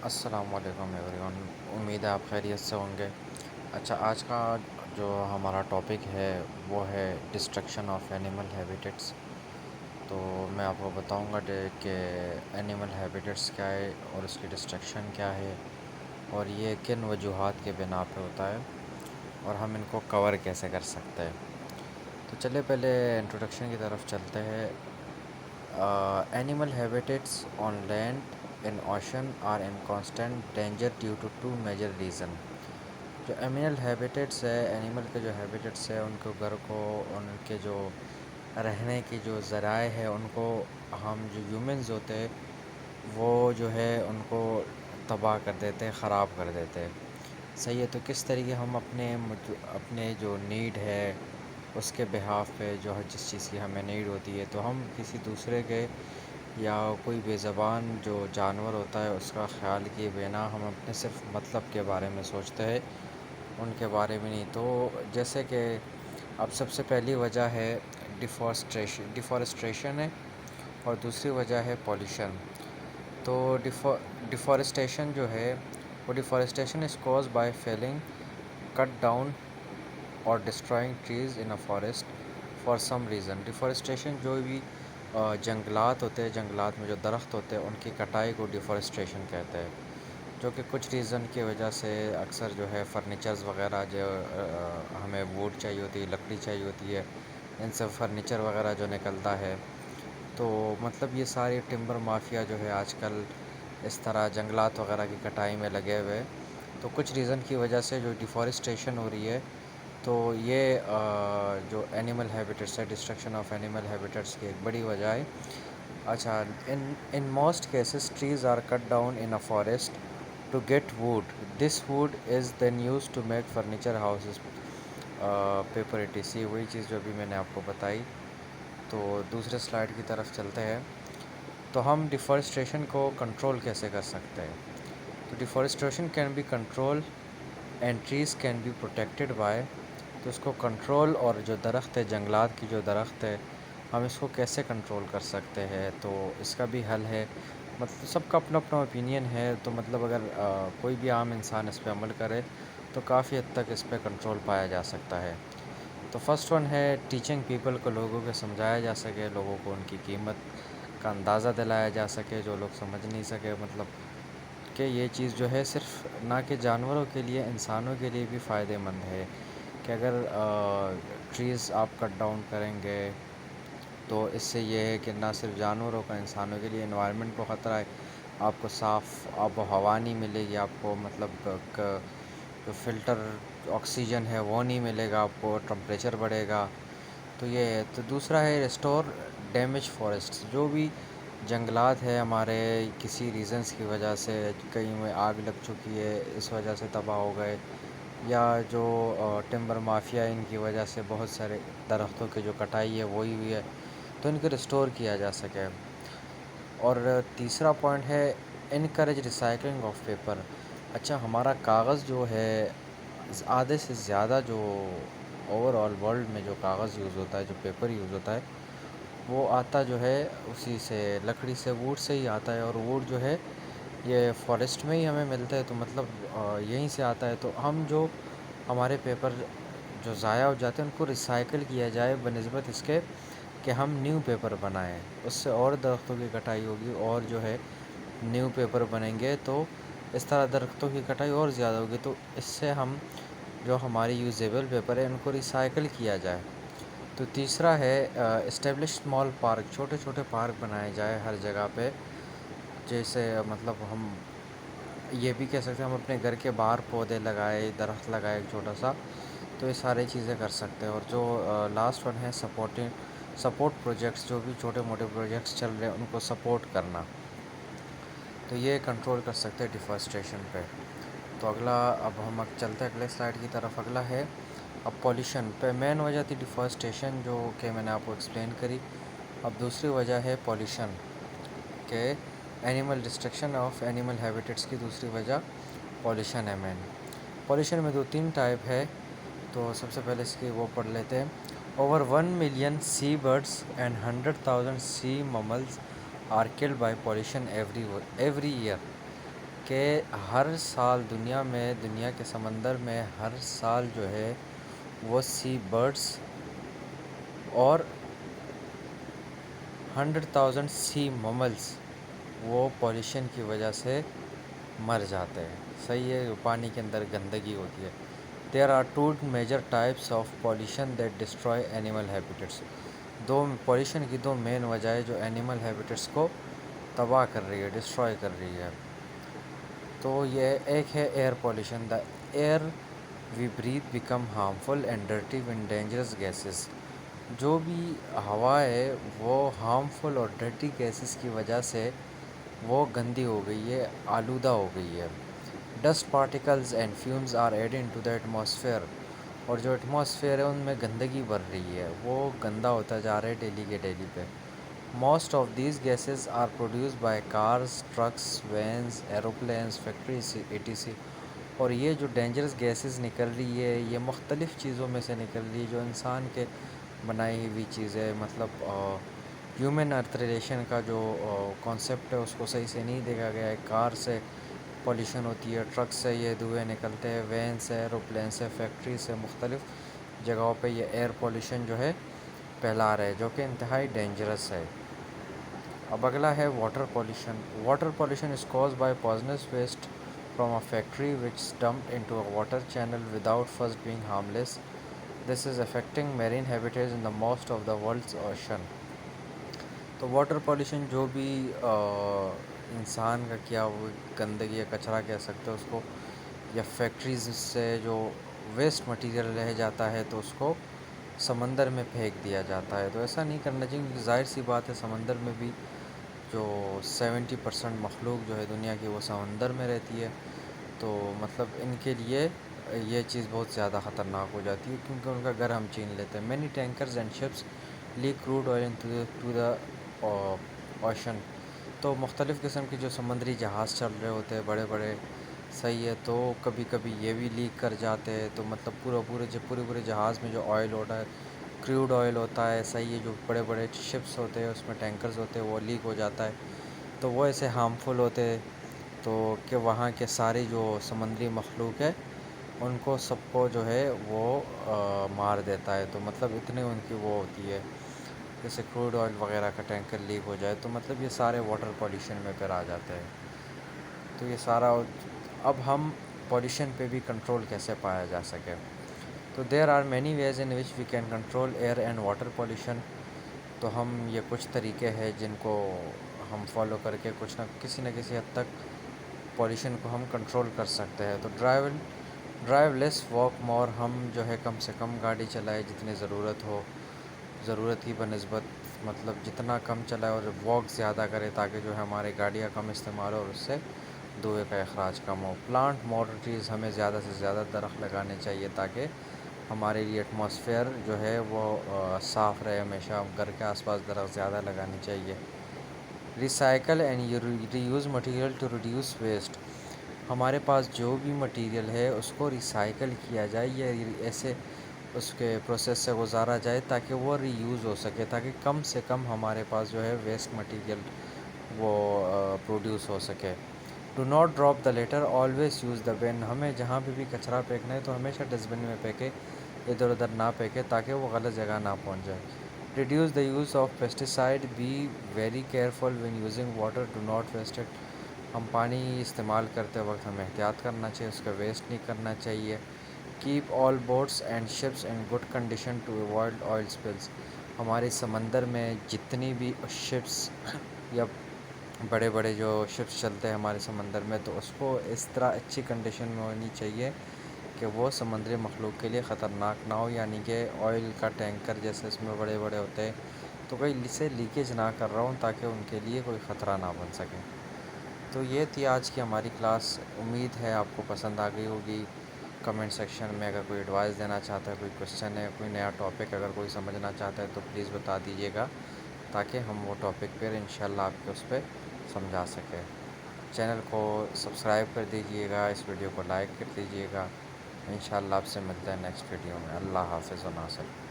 السلام علیکم every one, امید ہے آپ خیریت سے ہوں گے۔ اچھا، آج کا جو ہمارا ٹاپک ہے وہ ہے ڈسٹرکشن آف اینیمل ہیبیٹیٹس۔ تو میں آپ کو بتاؤں گا کہ اینیمل ہیبیٹیٹس کیا ہے اور اس کی ڈسٹرکشن کیا ہے، اور یہ کن وجوہات کے بنا پہ ہوتا ہے، اور ہم ان کو کور کیسے کر سکتے ہیں۔ تو چلے پہلے انٹروڈکشن کی طرف چلتے ہیں۔ Animal habitats on land in ocean are in constant danger due to to major reason. جو اینیمل ہیبیٹیٹس ہے، اینیمل کے جو ہیبیٹیٹس ہے، ان کو گھر کو، ان کے جو رہنے کی جو ذرائع ہے، ان کو ہم جو ہیومنز ہوتے ہیں وہ جو ہے ان کو تباہ کر دیتے ہیں، خراب کر دیتے ہیں۔ صحیح ہے، تو کس طریقے ہم اپنے جو نیڈ ہے اس کے بہاف پہ، جو جس چیز کی ہمیں نیڈ ہوتی ہے، تو ہم کسی دوسرے کے یا کوئی بے زبان جو جانور ہوتا ہے اس کا خیال کیے بنا ہم اپنے صرف مطلب کے بارے میں سوچتے ہیں، ان کے بارے میں نہیں۔ تو جیسے کہ اب سب سے پہلی وجہ ہے ڈیفارسٹریشن ہے، اور دوسری وجہ ہے پولیوشن۔ تو ڈیفارسٹیشن جو ہے، وہ deforestation is caused by felling cut down اور destroying trees in a forest for some reason. Deforestation جو بھی جنگلات ہوتے ہیں، جنگلات میں جو درخت ہوتے ہیں ان کی کٹائی کو ڈیفارسٹیشن کہتے ہیں، جو کہ کچھ ریزن کی وجہ سے اکثر جو ہے فرنیچرز وغیرہ جو ہمیں ووڈ چاہیے ہوتی ہے، لکڑی چاہیے ہوتی ہے، ان سے فرنیچر وغیرہ جو نکلتا ہے، تو مطلب یہ ساری ٹمبر مافیا جو ہے آج کل اس طرح جنگلات وغیرہ کی کٹائی میں لگے ہوئے۔ تو کچھ ریزن کی وجہ سے جو ڈیفارسٹیشن ہو رہی ہے، تو یہ جو اینیمل ہیبیٹیٹس ہے، ڈسٹرکشن آف اینیمل ہیبیٹیٹس کی ایک بڑی وجہ ہے۔ اچھا، in most cases trees are cut down in a forest to get wood. This wood is then use to make furniture houses, paper E T C, وہی چیز جو ابھی میں نے آپ کو بتائی۔ تو دوسرے سلائڈ کی طرف چلتے ہیں۔ تو ہم ڈیفارسٹریشن کو کنٹرول کیسے کر سکتے ہیں؟ تو deforestation can be control and trees can be protected by. تو اس کو کنٹرول، اور جو درخت ہے، جنگلات کی جو درخت ہے، ہم اس کو کیسے کنٹرول کر سکتے ہیں؟ تو اس کا بھی حل ہے، مطلب سب کا اپنا اپنا اوپینین ہے، تو مطلب اگر کوئی بھی عام انسان اس پہ عمل کرے تو کافی حد تک اس پہ کنٹرول پایا جا سکتا ہے۔ تو فرسٹ ون ہے ٹیچنگ پیپل کو، لوگوں کو سمجھایا جا سکے، لوگوں کو ان کی قیمت کا اندازہ دلایا جا سکے، جو لوگ سمجھ نہیں سکے، مطلب کہ یہ چیز جو ہے صرف نہ کہ جانوروں کے لیے، انسانوں کے لیے بھی فائدہ مند ہے، کہ اگر ٹریز آپ کٹ ڈاؤن کریں گے تو اس سے یہ ہے کہ نہ صرف جانوروں کا، انسانوں کے لیے انوائرمنٹ کو خطرہ ہے، آپ کو صاف آب و ہوا نہیں ملے گی، آپ کو مطلب جو فلٹر آکسیجن ہے وہ نہیں ملے گا، آپ کو ٹمپریچر بڑھے گا۔ تو یہ ہے۔ تو دوسرا ہے ریسٹور ڈیمیج فارسٹس۔ جو بھی جنگلات ہے ہمارے کسی ریزنس کی وجہ سے، کہیں میں آگ لگ چکی ہے اس وجہ سے تباہ ہو گئے، یا جو ٹمبر مافیا ان کی وجہ سے بہت سارے درختوں کی جو کٹائی ہے وہی ہوئی ہے، تو ان کو ریسٹور کیا جا سکے۔ اور تیسرا پوائنٹ ہے انکریج ریسائکلنگ آف پیپر۔ اچھا، ہمارا کاغذ جو ہے آدھے سے زیادہ جو اوور آل ورلڈ میں جو کاغذ یوز ہوتا ہے، جو پیپر یوز ہوتا ہے، وہ آتا جو ہے اسی سے، لکڑی سے، ووڈ سے ہی آتا ہے، اور ووڈ جو ہے یہ فارسٹ میں ہی ہمیں ملتا ہے، تو مطلب یہیں سے آتا ہے۔ تو ہم جو ہمارے پیپر جو ضائع ہو جاتے ہیں ان کو ریسائیکل کیا جائے، بنسبت اس کے کہ ہم نیو پیپر بنائیں، اس سے اور درختوں کی کٹائی ہوگی، اور جو ہے نیو پیپر بنیں گے تو اس طرح درختوں کی کٹائی اور زیادہ ہوگی، تو اس سے ہم جو ہماری یوزیبل پیپر ہے ان کو ریسائیکل کیا جائے۔ تو تیسرا ہے اسٹیبلش اسمال پارک، چھوٹے چھوٹے پارک بنائے جائے ہر جگہ پہ، جیسے مطلب ہم یہ بھی کہہ سکتے ہیں ہم اپنے گھر کے باہر پودے لگائے، درخت لگائے ایک چھوٹا سا، تو یہ سارے چیزیں کر سکتے ہیں۔ اور جو لاسٹ ون ہے سپورٹ پروجیکٹس، جو بھی چھوٹے موٹے پروجیکٹس چل رہے ہیں ان کو سپورٹ کرنا، تو یہ کنٹرول کر سکتے ہیں ڈیفارسٹریشن پہ۔ تو اگلا، اب ہم چلتے ہیں اگلے سلائڈ کی طرف۔ اگلا ہے اب پولیوشن پہ، مین وجہ تھی ڈیفارسٹیشن جو کہ میں نے آپ کو ایکسپلین کری۔ اب دوسری وجہ ہے پولیوشن، کہ animal destruction of animal habitats کی دوسری وجہ پولیوشن ہے مین۔ پولیوشن میں دو تین ٹائپ ہے، تو سب سے پہلے اس کی وہ پڑھ لیتے ہیں۔ Over 1 million sea birds and 100,000 sea mammals are killed by pollution every year. کہ ہر سال دنیا کے سمندر میں ہر سال جو ہے وہ سی برڈس اور 100,000 سی مملس وہ پولیوشن کی وجہ سے مر جاتے ہیں. صحیح ہے، پانی کے اندر گندگی ہوتی ہے. There are two major types of pollution that destroy animal habitats. پولیوشن کی دو مین وجہ جو اینیمل ہیبیٹٹس کو تباہ کر رہی ہے، ڈسٹروائے کر رہی ہے. تو یہ ایک ہے air pollution. The air we breathe become harmful and dirty one dangerous gases. جو بھی ہوا ہے وہ ہارمفل اور ڈرٹی گیسز کی وجہ سے وہ گندی ہو گئی ہے، آلودہ ہو گئی ہے. Dust particles and fumes are add in to the atmosphere. اور جو ایٹماسفیئر ہے ان میں گندگی بڑھ رہی ہے، وہ گندا ہوتا جا رہا ہے ڈیلی کے ڈیلی پہ. Most of these gases are produce by cars, trucks, vans, aeroplanes, factories etc. اور یہ جو ڈینجرس گیسز نکل رہی ہے یہ مختلف چیزوں میں سے نکل رہی ہے جو انسان کے بنائی ہوئی چیز ہے. مطلب ہیومن ارتھ ریلیشن کا جو کانسیپٹ ہے اس کو صحیح سے نہیں دیکھا گیا ہے. کار سے پولیوشن ہوتی ہے، ٹرک سے یہ دھوئیں نکلتے ہیں، وین سے، ایروپلین سے، فیکٹری سے، مختلف جگہوں پہ یہ ایئر پولیوشن جو ہے پھیلا رہے جو کہ انتہائی ڈینجرس ہے. اب اگلا ہے water pollution. Water pollution is caused by poisonous waste from a factory which is dumped into a water channel without first being harmless. This is affecting marine habitats in the most of the world's ocean. تو water pollution جو بھی انسان کا کیا وہ گندگی یا کچرا کہہ سکتے ہیں اس کو، یا فیکٹریز سے جو ویسٹ مٹیریل رہ جاتا ہے تو اس کو سمندر میں پھینک دیا جاتا ہے. تو ایسا نہیں کرنا چاہیے کیونکہ ظاہر سی بات ہے سمندر میں بھی جو 70% مخلوق جو ہے دنیا کی وہ سمندر میں رہتی ہے. تو مطلب ان کے لیے یہ چیز بہت زیادہ خطرناک ہو جاتی ہے کیونکہ ان کا گھر ہم چھین لیتے ہیں. Many tankers and ships leak crude oil to the ocean. تو مختلف قسم کے جو سمندری جہاز چل رہے ہوتے ہیں بڑے بڑے، صحیح ہے، تو کبھی کبھی یہ بھی لیک کر جاتے ہیں. تو مطلب پورے جہاز میں جو آئل ہوتا ہے، کریوڈ آئل ہوتا ہے، صحیح ہے، جو بڑے بڑے شپس ہوتے ہیں اس میں ٹینکرز ہوتے ہیں وہ لیک ہو جاتا ہے. تو وہ ایسے ہارمفل ہوتے ہیں تو کہ وہاں کے ساری جو سمندری مخلوق ہے ان کو سب کو جو ہے وہ مار دیتا ہے. تو مطلب اتنے ان کی وہ ہوتی ہے، جیسے کروڈ آئل وغیرہ کا ٹینکر لیک ہو جائے تو مطلب یہ سارے واٹر پولیوشن میں پھر آ جاتے ہیں. تو یہ سارا اب ہم پولیوشن پہ بھی کنٹرول کیسے پایا جا سکے. تو there are many ways in which we can control air and water pollution. تو ہم یہ کچھ طریقے ہیں جن کو ہم فالو کر کے کسی نہ کسی حد تک پولیوشن کو ہم کنٹرول کر سکتے ہیں. تو ڈرائیو لیس واک مور. ہم جو ہے کم سے کم گاڑی چلائے جتنی ضرورت ہو، ضرورت کی بنسبت مطلب جتنا کم چلائے، اور واک زیادہ کرے تاکہ جو ہے ہمارے گاڑیاں کم استعمال ہو اور اس سے دھوئے کا اخراج کم ہو. پلانٹ مور ٹریز. ہمیں زیادہ سے زیادہ درخت لگانے چاہیے تاکہ ہمارے لیے ایٹماسفیئر جو ہے وہ صاف رہے. ہمیشہ گھر کے آس پاس درخت زیادہ لگانے چاہیے. Recycle and reuse material to reduce waste. ہمارے پاس جو بھی مٹیریل ہے اس کو ریسائیکل کیا جائے یا ایسے اس کے پروسیس سے گزارا جائے تاکہ وہ ری یوز ہو سکے، تاکہ کم سے کم ہمارے پاس جو ہے ویسٹ مٹیریل وہ پروڈیوس ہو سکے. Do not drop the litter, always use the bin. ہمیں جہاں پہ بھی کچرا پھینکنا ہے تو ہمیشہ ڈسٹ بن میں پھینکے، ادھر ادھر نہ پھینکے تاکہ وہ غلط جگہ نہ پہنچ جائے. Reduce the use of pesticide. Be very careful when using water, do not waste it. ہم پانی استعمال کرتے وقت ہمیں احتیاط کرنا چاہیے، اس کا ویسٹ نہیں کرنا چاہیے. Keep all boats and ships in good condition to avoid oil spills. ہمارے سمندر میں جتنی بھی شپس یا بڑے بڑے جو شپس چلتے ہیں ہمارے سمندر میں تو اس کو اس طرح اچھی کنڈیشن میں ہونی چاہیے کہ وہ سمندری مخلوق کے لیے خطرناک نہ ہو. یعنی کہ آئل کا ٹینکر جیسے اس میں بڑے بڑے ہوتے ہیں تو کوئی سے لیکیج نہ کر رہا ہوں تاکہ ان کے لیے کوئی خطرہ نہ بن سکے. تو یہ تھی آج کی ہماری کلاس. امید ہے آپ کو پسند آ گئی ہوگی. کمنٹ سیکشن میں اگر کوئی ایڈوائس دینا چاہتا ہے، کوئی کوشچن ہے، کوئی نیا ٹاپک اگر کوئی سمجھنا چاہتا ہے تو پلیز بتا دیجیے گا تاکہ ہم وہ ٹاپک پھر انشاءاللہ آپ کو اس پہ سمجھا سکیں. چینل کو سبسکرائب کر دیجیے گا، اس ویڈیو کو لائک کر دیجیے گا. انشاءاللہ آپ سے ملتے ہیں نیکسٹ ویڈیو میں. اللہ حافظ و ناصر.